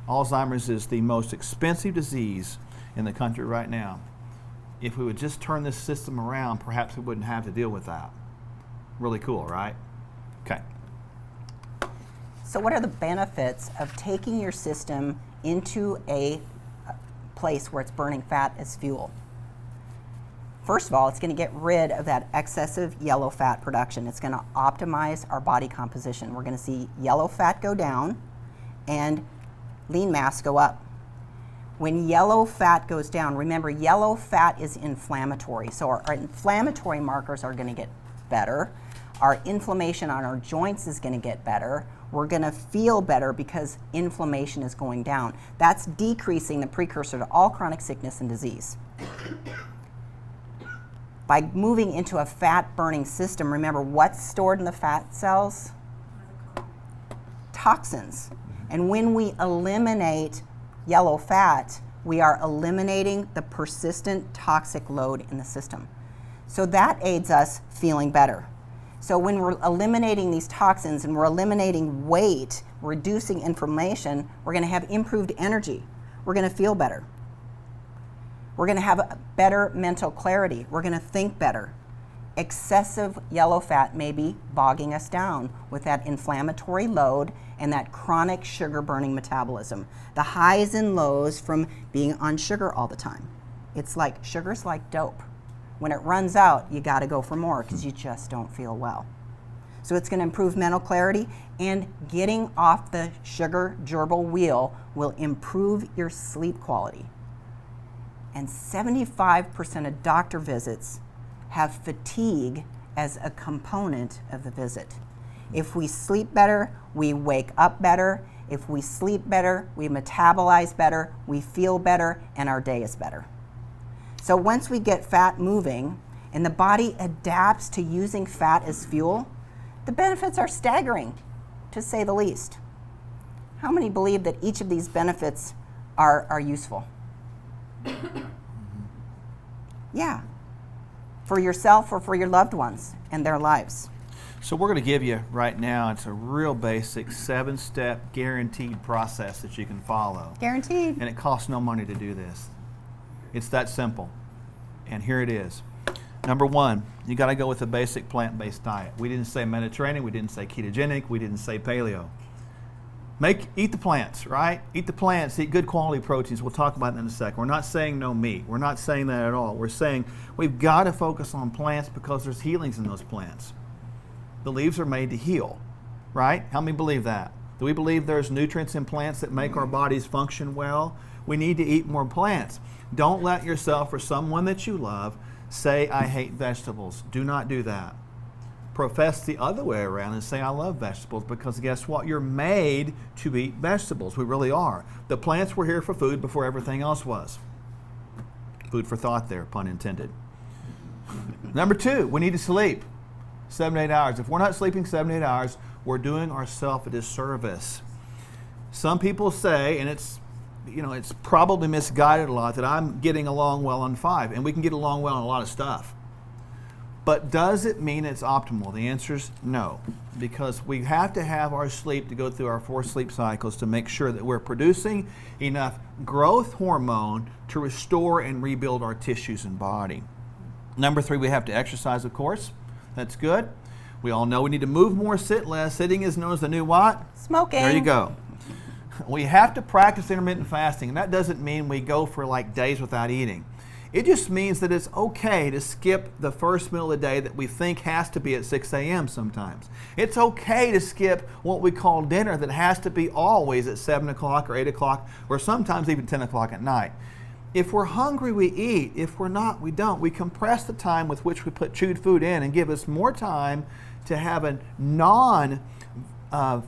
Alzheimer's is the most expensive disease in the country right now. If we would just turn this system around, perhaps we wouldn't have to deal with that. Really cool, right? Okay. So what are the benefits of taking your system into a place where it's burning fat as fuel? First of all, it's going to get rid of that excessive yellow fat production. It's going to optimize our body composition. We're going to see yellow fat go down and lean mass go up. When yellow fat goes down, remember, yellow fat is inflammatory. So our inflammatory markers are going to get better. our inflammation on our joints is going to get better. We're going to feel better because inflammation is going down. That's decreasing the precursor to all chronic sickness and disease. By moving into a fat-burning system, remember what's stored in the fat cells? Toxins. And when we eliminate yellow fat, we are eliminating the persistent toxic load in the system. So that aids us feeling better. So when we're eliminating these toxins and we're eliminating weight, reducing inflammation, we're going to have improved energy. We're going to feel better. We're going to have a better mental clarity. We're going to think better. Excessive yellow fat may be bogging us down with that inflammatory load and that chronic sugar burning metabolism. The highs and lows from being on sugar all the time. It's like sugar's like dope. When it runs out, you got to go for more because you just don't feel well. So it's going to improve mental clarity, and getting off the sugar gerbil wheel will improve your sleep quality. And 75% of doctor visits have fatigue as a component of the visit. If we sleep better, we wake up better. If we sleep better, we metabolize better, we feel better, and our day is better. So once we get fat moving and the body adapts to using fat as fuel, the benefits are staggering, to say the least. How many believe that each of these benefits are useful? Yeah, for yourself or for your loved ones and their lives. So we're going to give you right now, it's a real basic 7-step guaranteed process that you can follow. Guaranteed. And it costs no money to do this. It's that simple. And here it is. Number 1, you got to go with a basic plant-based diet. We didn't say Mediterranean, we didn't say ketogenic, we didn't say paleo. Eat the plants, right? Eat the plants, eat good quality proteins. We'll talk about that in a second. We're not saying no meat. We're not saying that at all. We're saying we've got to focus on plants because there's healings in those plants. The leaves are made to heal, right? How many believe that? Do we believe there's nutrients in plants that make our bodies function well? We need to eat more plants. Don't let yourself or someone that you love say, I hate vegetables. Do not do that. Profess the other way around and say, I love vegetables, because guess what? You're made to eat vegetables. We really are. The plants were here for food before everything else was. Food for thought there, pun intended. Number 2, we need to sleep 7 to 8 hours. If we're not sleeping 7 to 8 hours, we're doing ourselves a disservice. Some people say, and it's probably misguided a lot, that I'm getting along well on 5, and we can get along well on a lot of stuff. But does it mean it's optimal? The answer is no, because we have to have our sleep to go through our 4 sleep cycles to make sure that we're producing enough growth hormone to restore and rebuild our tissues and body. Number 3, we have to exercise, of course. That's good. We all know we need to move more, sit less. Sitting is known as the new what? Smoking. There you go. We have to practice intermittent fasting, and that doesn't mean we go for like days without eating. It just means that it's okay to skip the first meal of the day that we think has to be at 6 a.m. sometimes. It's okay to skip what we call dinner that has to be always at 7 o'clock or 8 o'clock or sometimes even 10 o'clock at night. If we're hungry, we eat. If we're not, we don't. We compress the time with which we put chewed food in and give us more time to have a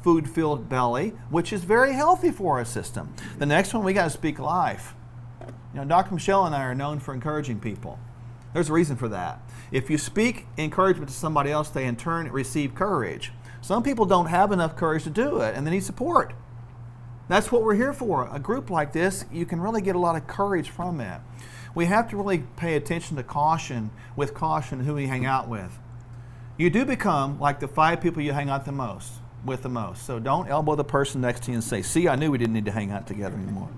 food-filled belly, which is very healthy for our system. The next one, we got to speak life. Dr. Michele and I are known for encouraging people. There's a reason for that. If you speak encouragement to somebody else, they in turn receive courage. Some people don't have enough courage to do it, and they need support. That's what we're here for. A group like this, you can really get a lot of courage from it. We have to really pay attention to caution who we hang out with. You do become like the 5 people you hang out with the most. So don't elbow the person next to you and say, see, I knew we didn't need to hang out together anymore.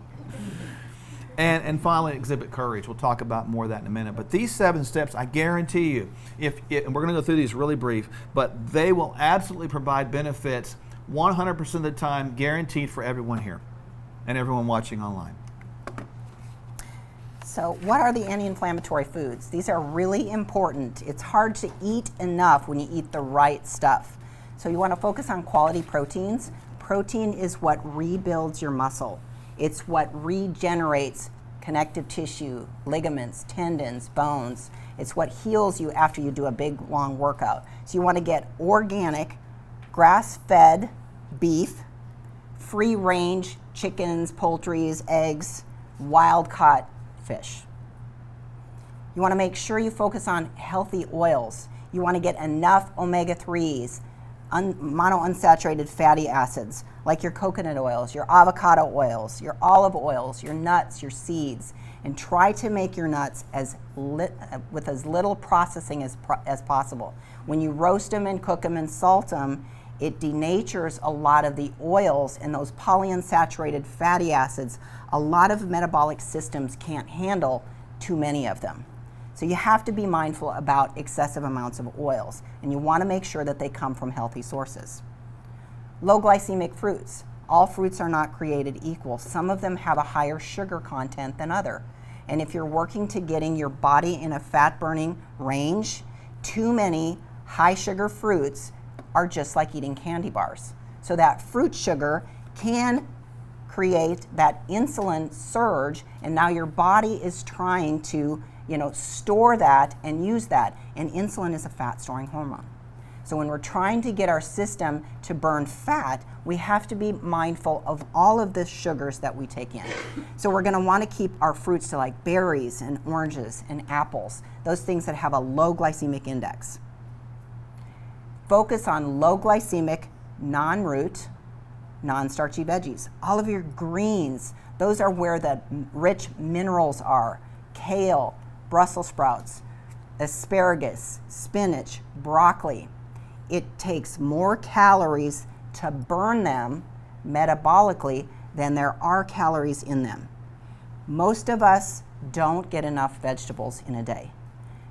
And finally, exhibit courage. We'll talk about more of that in a minute. But these 7 steps, I guarantee you, and we're going to go through these really brief, but they will absolutely provide benefits 100% of the time, guaranteed for everyone here and everyone watching online. So what are the anti-inflammatory foods? These are really important. It's hard to eat enough when you eat the right stuff. So you want to focus on quality proteins. Protein is what rebuilds your muscle. It's what regenerates connective tissue, ligaments, tendons, bones. It's what heals you after you do a big, long workout. So you want to get organic, grass-fed beef, free-range chickens, poultries, eggs, wild-caught fish. You want to make sure you focus on healthy oils. You want to get enough omega-3s, monounsaturated fatty acids, like your coconut oils, your avocado oils, your olive oils, your nuts, your seeds, and try to make your nuts with as little processing as possible. When you roast them and cook them and salt them, it denatures a lot of the oils and those polyunsaturated fatty acids. A lot of metabolic systems can't handle too many of them. So you have to be mindful about excessive amounts of oils, and you want to make sure that they come from healthy sources. Low glycemic fruits. All fruits are not created equal. Some of them have a higher sugar content than other. And if you're working to getting your body in a fat-burning range, too many high sugar fruits are just like eating candy bars. So that fruit sugar can create that insulin surge, and now your body is trying to store that and use that. And insulin is a fat-storing hormone. So when we're trying to get our system to burn fat, we have to be mindful of all of the sugars that we take in. So we're going to want to keep our fruits to like berries and oranges and apples, those things that have a low glycemic index. Focus on low glycemic, non-root, non-starchy veggies. All of your greens, those are where the rich minerals are. Kale, Brussels sprouts, asparagus, spinach, broccoli. It takes more calories to burn them metabolically than there are calories in them. Most of us don't get enough vegetables in a day.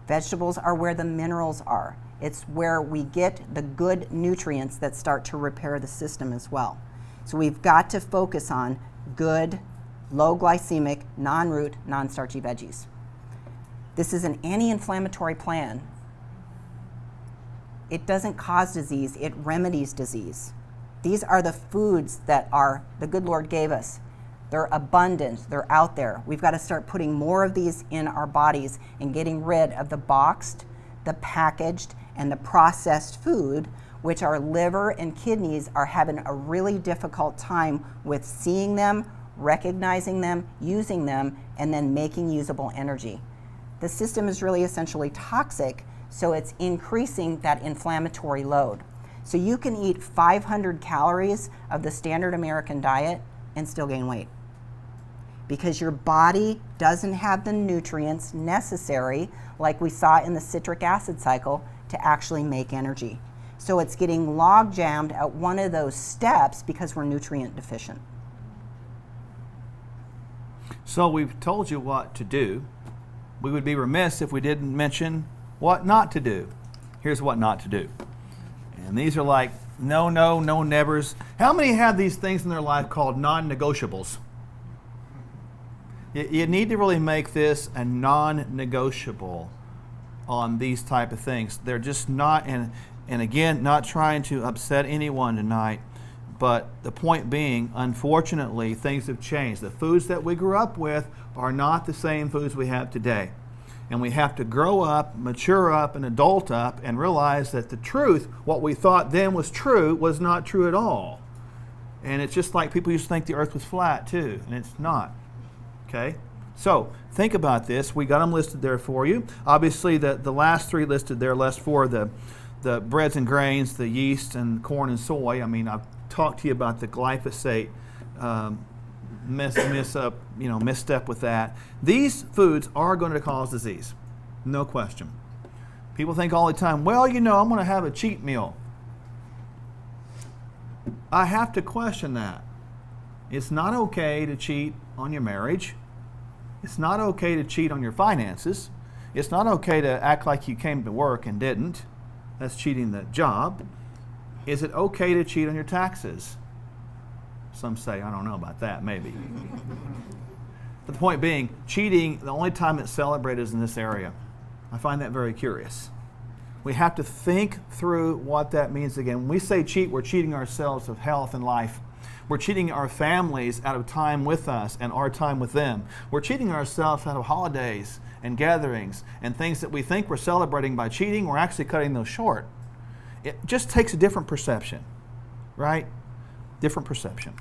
Vegetables are where the minerals are. It's where we get the good nutrients that start to repair the system as well. So we've got to focus on good, low glycemic, non-root, non-starchy veggies. This is an anti-inflammatory plan. It doesn't cause disease, it remedies disease. These are the foods that the good Lord gave us. They're abundant, they're out there. We've got to start putting more of these in our bodies and getting rid of the boxed, the packaged, and the processed food, which our liver and kidneys are having a really difficult time with seeing them, recognizing them, using them, and then making usable energy. The system is really essentially toxic, so it's increasing that inflammatory load. So you can eat 500 calories of the standard American diet and still gain weight, because your body doesn't have the nutrients necessary, like we saw in the citric acid cycle, to actually make energy. So it's getting log jammed at one of those steps because we're nutrient deficient. So we've told you what to do. We would be remiss if we didn't mention what not to do. Here's what not to do. And these are like no nevers. How many have these things in their life called non-negotiables? You need to really make this a non-negotiable on these type of things. They're just not, and again, not trying to upset anyone tonight, but the point being, unfortunately, things have changed. The foods that we grew up with are not the same foods we have today. And we have to grow up, mature up, and adult up, and realize that the truth, what we thought then was true, was not true at all. And it's just like people used to think the earth was flat too, and it's not. Okay? So, think about this. We got them listed there for you. Obviously, the last three listed there, less for the breads and grains, the yeast and corn and soy. I mean, I've talked to you about the glyphosate misstep with that. These foods are going to cause disease, no question. People think all the time, well, I'm going to have a cheat meal. I have to question that. It's not okay to cheat on your marriage. It's not okay to cheat on your finances. It's not okay to act like you came to work and didn't. That's cheating the job. Is it okay to cheat on your taxes? Some say, I don't know about that, maybe. But the point being, cheating, the only time it's celebrated is in this area. I find that very curious. We have to think through what that means again. When we say cheat, we're cheating ourselves of health and life. We're cheating our families out of time with us and our time with them. We're cheating ourselves out of holidays and gatherings and things that we think we're celebrating by cheating. We're actually cutting those short. It just takes a different perception, right? Different perception.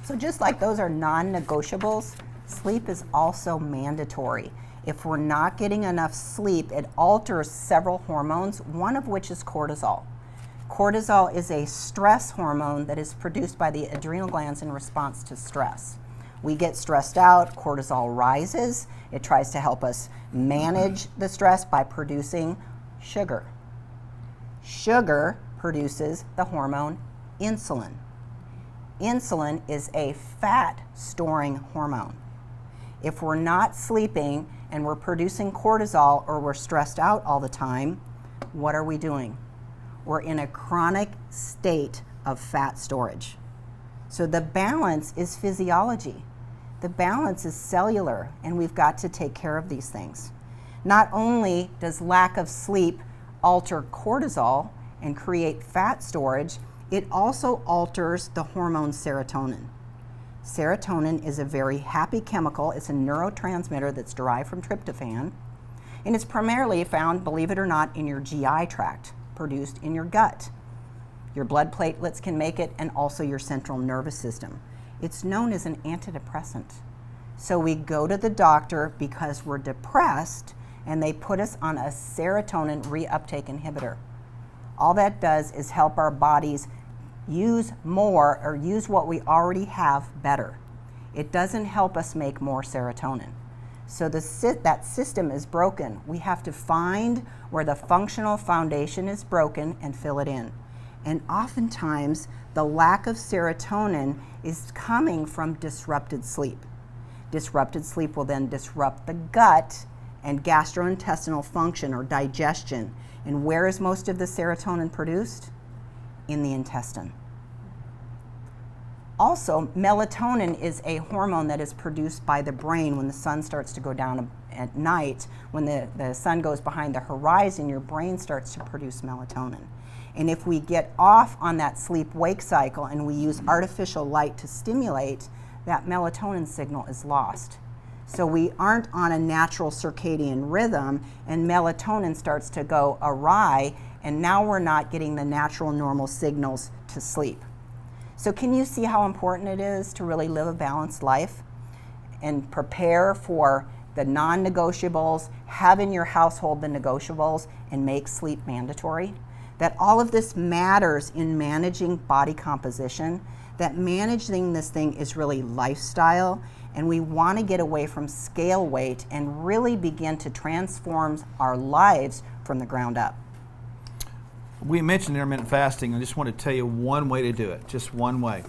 So just like those are non-negotiables, sleep is also mandatory. If we're not getting enough sleep, it alters several hormones, one of which is cortisol. Cortisol is a stress hormone that is produced by the adrenal glands in response to stress. We get stressed out, cortisol rises. It tries to help us manage the stress by producing sugar. Sugar produces the hormone insulin. Insulin is a fat-storing hormone. If we're not sleeping and we're producing cortisol or we're stressed out all the time, what are we doing? We're in a chronic state of fat storage. So the balance is physiology. The balance is cellular, and we've got to take care of these things. Not only does lack of sleep alter cortisol and create fat storage, it also alters the hormone serotonin. Serotonin is a very happy chemical. It's a neurotransmitter that's derived from tryptophan, and it's primarily found, believe it or not, in your GI tract, produced in your gut. Your blood platelets can make it, and also your central nervous system. It's known as an antidepressant. So we go to the doctor because we're depressed, and they put us on a serotonin reuptake inhibitor. All that does is help our bodies use more or use what we already have better. It doesn't help us make more serotonin. So that system is broken. We have to find where the functional foundation is broken and fill it in. And oftentimes, the lack of serotonin is coming from disrupted sleep. Disrupted sleep will then disrupt the gut and gastrointestinal function or digestion. And where is most of the serotonin produced? In the intestine. Also, melatonin is a hormone that is produced by the brain when the sun starts to go down at night. When the sun goes behind the horizon, your brain starts to produce melatonin. And if we get off on that sleep-wake cycle and we use artificial light to stimulate, that melatonin signal is lost. So we aren't on a natural circadian rhythm, and melatonin starts to go awry, and now we're not getting the natural normal signals to sleep. So can you see how important it is to really live a balanced life and prepare for the non-negotiables, have in your household the negotiables, and make sleep mandatory? That all of this matters in managing body composition, that managing this thing is really lifestyle, and we want to get away from scale weight and really begin to transform our lives from the ground up. We mentioned intermittent fasting. I just want to tell you one way to do it, just one way.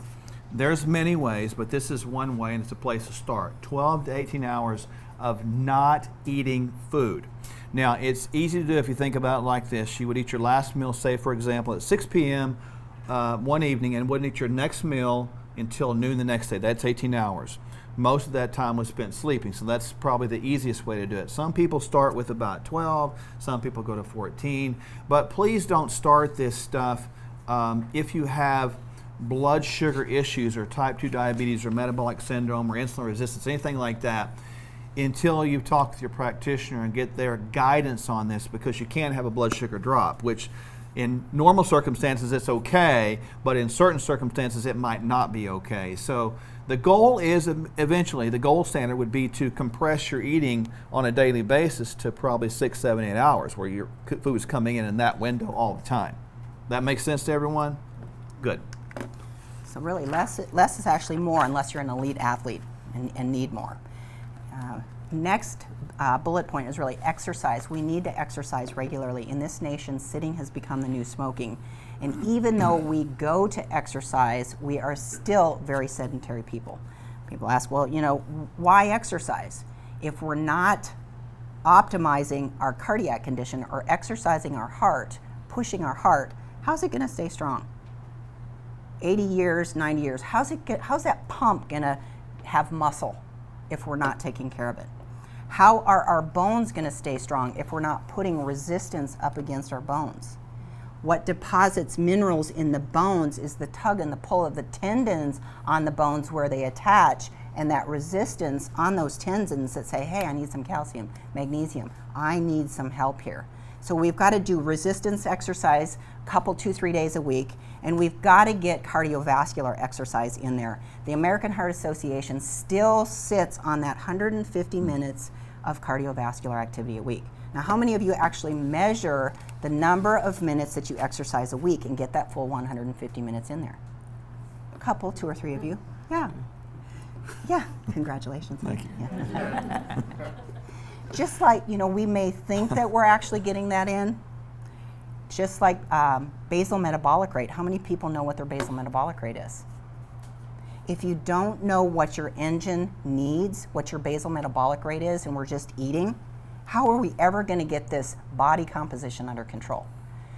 There's many ways, but this is one way, and it's a place to start. 12 to 18 hours of not eating food. Now, it's easy to do if you think about it like this. You would eat your last meal, say, for example, at 6 p.m. One evening, and wouldn't eat your next meal until noon the next day. That's 18 hours. Most of that time was spent sleeping, so that's probably the easiest way to do it. Some people start with about 12, some people go to 14, but please don't start this stuff if you have blood sugar issues or type 2 diabetes or metabolic syndrome or insulin resistance, anything like that, until you talk with your practitioner and get their guidance on this, because you can have a blood sugar drop, which in normal circumstances it's okay, but in certain circumstances it might not be okay. So the goal is eventually, the gold standard would be to compress your eating on a daily basis to probably 6, 7, 8 hours, where your food is coming in that window all the time. That makes sense to everyone? Good. So really less is actually more unless you're an elite athlete and need more. Next bullet point is really exercise. We need to exercise regularly. In this nation, sitting has become the new smoking. And even though we go to exercise, we are still very sedentary people. People ask, well, why exercise? If we're not optimizing our cardiac condition or exercising our heart, pushing our heart, how's it going to stay strong? 80 years, 90 years, how's that pump going to have muscle if we're not taking care of it? How are our bones going to stay strong if we're not putting resistance up against our bones? What deposits minerals in the bones is the tug and the pull of the tendons on the bones where they attach, and that resistance on those tendons that say, hey, I need some calcium, magnesium, I need some help here. So we've got to do resistance exercise a couple, 2-3 days a week, and we've got to get cardiovascular exercise in there. The American Heart Association still sits on that 150 minutes of cardiovascular activity a week. Now, how many of you actually measure the number of minutes that you exercise a week and get that full 150 minutes in there? A couple, 2 or 3 of you. Yeah. Yeah, congratulations. Thank you. Yeah. Just like, we may think that we're actually getting that in, just like basal metabolic rate. How many people know what their basal metabolic rate is? If you don't know what your engine needs, what your basal metabolic rate is, and we're just eating, how are we ever going to get this body composition under control?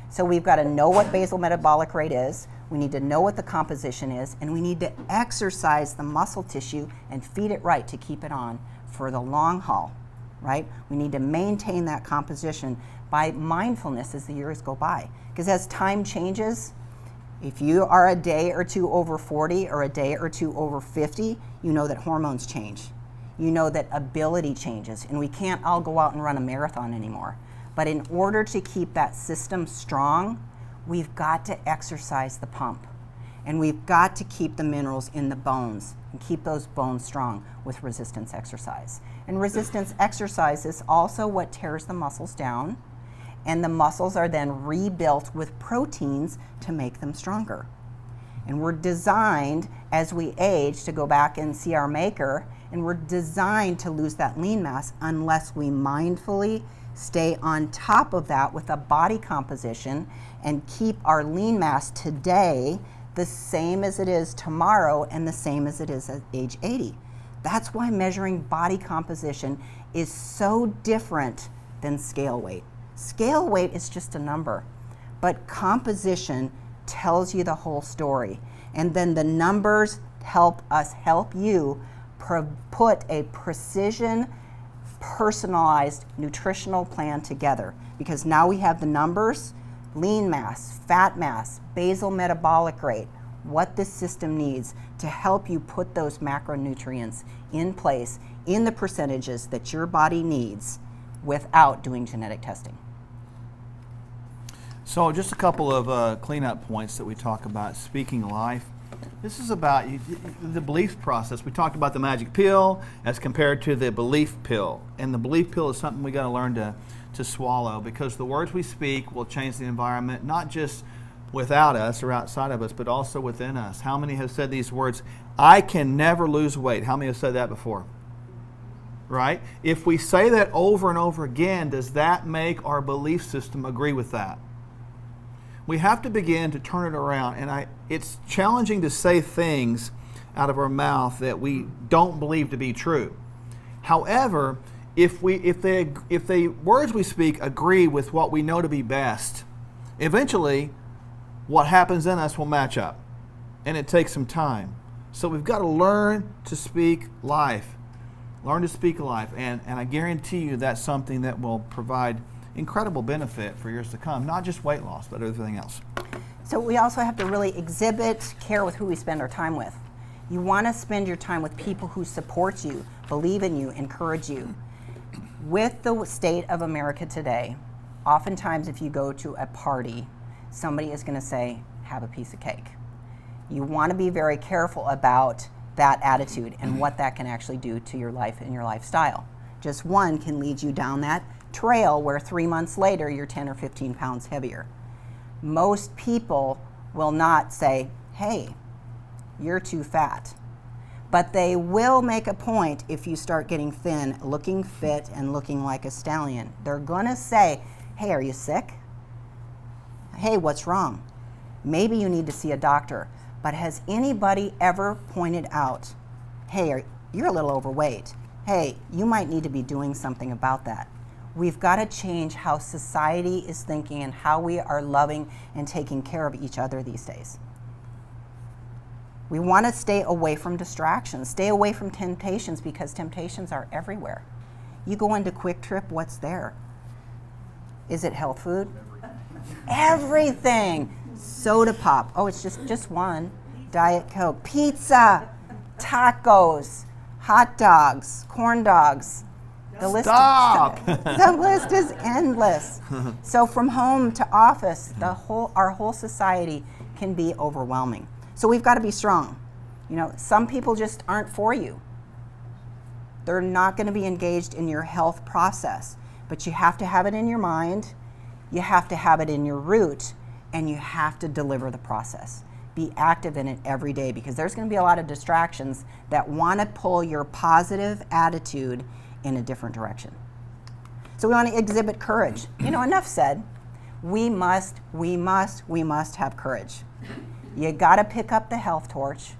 So we've got to know what basal metabolic rate is, we need to know what the composition is, and we need to exercise the muscle tissue and feed it right to keep it on for the long haul, right? We need to maintain that composition by mindfulness as the years go by. Because as time changes, if you are a day or two over 40 or a day or two over 50, you know that hormones change. You know that ability changes, and we can't all go out and run a marathon anymore. But in order to keep that system strong, we've got to exercise the pump. And we've got to keep the minerals in the bones and keep those bones strong with resistance exercise. And resistance exercise is also what tears the muscles down, and the muscles are then rebuilt with proteins to make them stronger. And we're designed, as we age, to go back and see our maker, and we're designed to lose that lean mass unless we mindfully stay on top of that with a body composition and keep our lean mass today the same as it is tomorrow and the same as it is at age 80. That's why measuring body composition is so different than scale weight. Scale weight is just a number, but composition tells you the whole story. And then the numbers help us help you put a precision, personalized nutritional plan together. Because now we have the numbers, lean mass, fat mass, basal metabolic rate, what the system needs to help you put those macronutrients in place in the percentages that your body needs without doing genetic testing. So just a couple of cleanup points that we talk about. Speaking life, this is about the belief process. We talked about the magic pill as compared to the belief pill. And the belief pill is something we got to learn to swallow, because the words we speak will change the environment, not just without us or outside of us, but also within us. How many have said these words, I can never lose weight? How many have said that before? Right? If we say that over and over again, does that make our belief system agree with that? We have to begin to turn it around, and it's challenging to say things out of our mouth that we don't believe to be true. However, if the words we speak agree with what we know to be best, eventually what happens in us will match up, and it takes some time. So we've got to learn to speak life. Learn to speak life, and I guarantee you that's something that will provide incredible benefit for years to come, not just weight loss, but everything else. So we also have to really exhibit care with who we spend our time with. You want to spend your time with people who support you, believe in you, encourage you. With the state of America today, oftentimes if you go to a party, somebody is going to say, have a piece of cake. You want to be very careful about that attitude and what that can actually do to your life and your lifestyle. Just one can lead you down that trail where 3 months later you're 10 or 15 pounds heavier. Most people will not say, hey, you're too fat. But they will make a point if you start getting thin, looking fit, and looking like a stallion. They're going to say, hey, are you sick? Hey, what's wrong? Maybe you need to see a doctor. But has anybody ever pointed out, hey, you're a little overweight. Hey, you might need to be doing something about that. We've got to change how society is thinking and how we are loving and taking care of each other these days. We want to stay away from distractions, stay away from temptations, because temptations are everywhere. You go into Quick Trip, what's there? Is it health food? Everything. Soda pop. Oh, it's just one. Diet Coke. Pizza. Tacos. Hot dogs. Corn dogs. The list the list is endless. So from home to office, our whole society can be overwhelming. So we've got to be strong. You know, some people just aren't for you. They're not going to be engaged in your health process. But you have to have it in your mind, you have to have it in your root, and you have to deliver the process. Be active in it every day, because there's going to be a lot of distractions that want to pull your positive attitude in a different direction. So we want to exhibit courage. You know, enough said. We must have courage. You got to pick up the health torch.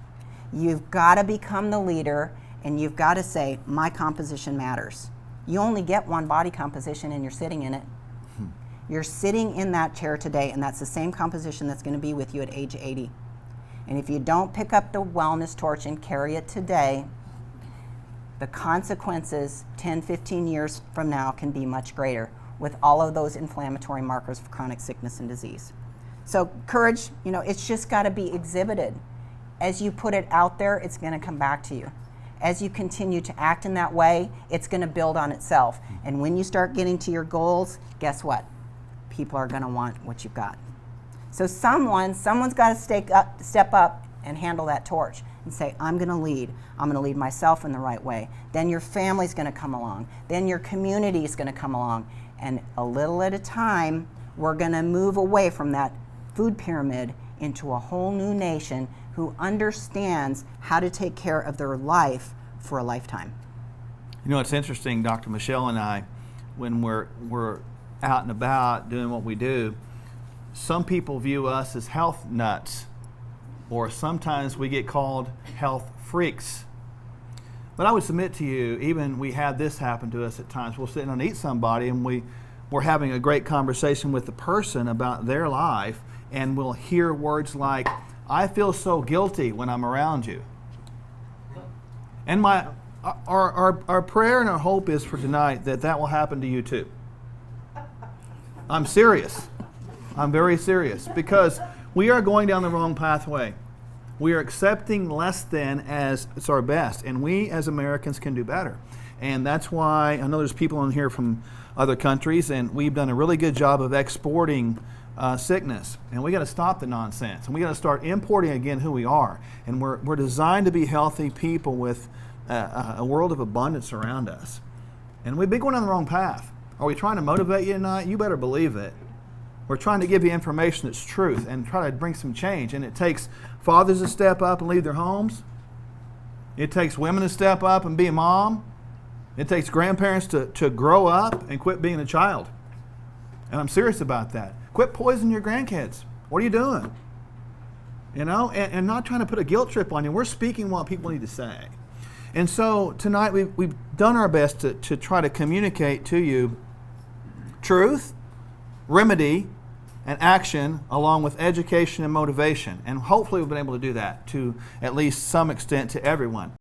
You've got to become the leader, and you've got to say, my composition matters. You only get one body composition, and you're sitting in it. You're sitting in that chair today, and that's the same composition that's going to be with you at age 80. And if you don't pick up the wellness torch and carry it today, the consequences 10, 15 years from now can be much greater with all of those inflammatory markers of chronic sickness and disease. So courage, you know, it's just got to be exhibited. As you put it out there, it's going to come back to you. As you continue to act in that way, it's going to build on itself. And when you start getting to your goals, guess what? People are going to want what you've got. So someone's got to step up and handle that torch and say, I'm going to lead. I'm going to lead myself in the right way. Then your family's going to come along. Then your community is going to come along. And a little at a time, we're going to move away from that food pyramid into a whole new nation who understands how to take care of their life for a lifetime. You know, it's interesting, Dr. Michele and I, when we're out and about doing what we do, some people view us as health nuts, or sometimes we get called health freaks. But I would submit to you, even we had this happen to us at times. We'll sit down and eat somebody, and we're having a great conversation with the person about their life, and we'll hear words like, I feel so guilty when I'm around you. And our prayer and our hope is for tonight that will happen to you too. I'm serious. I'm very serious, because we are going down the wrong pathway. We are accepting less than as it's our best, and we as Americans can do better. And that's why I know there's people in here from other countries, and we've done a really good job of exporting sickness. And we got to stop the nonsense, and we got to start importing again who we are. And we're designed to be healthy people with a world of abundance around us. And we've been going down the wrong path. Are we trying to motivate you tonight? You better believe it. We're trying to give you information that's truth and try to bring some change. And it takes fathers to step up and leave their homes. It takes women to step up and be a mom. It takes grandparents to grow up and quit being a child. And I'm serious about that. Quit poisoning your grandkids. What are you doing? You know, and not trying to put a guilt trip on you. We're speaking what people need to say. And so tonight we've done our best to try to communicate to you truth, remedy, and action, along with education and motivation. And hopefully we've been able to do that to at least some extent to everyone.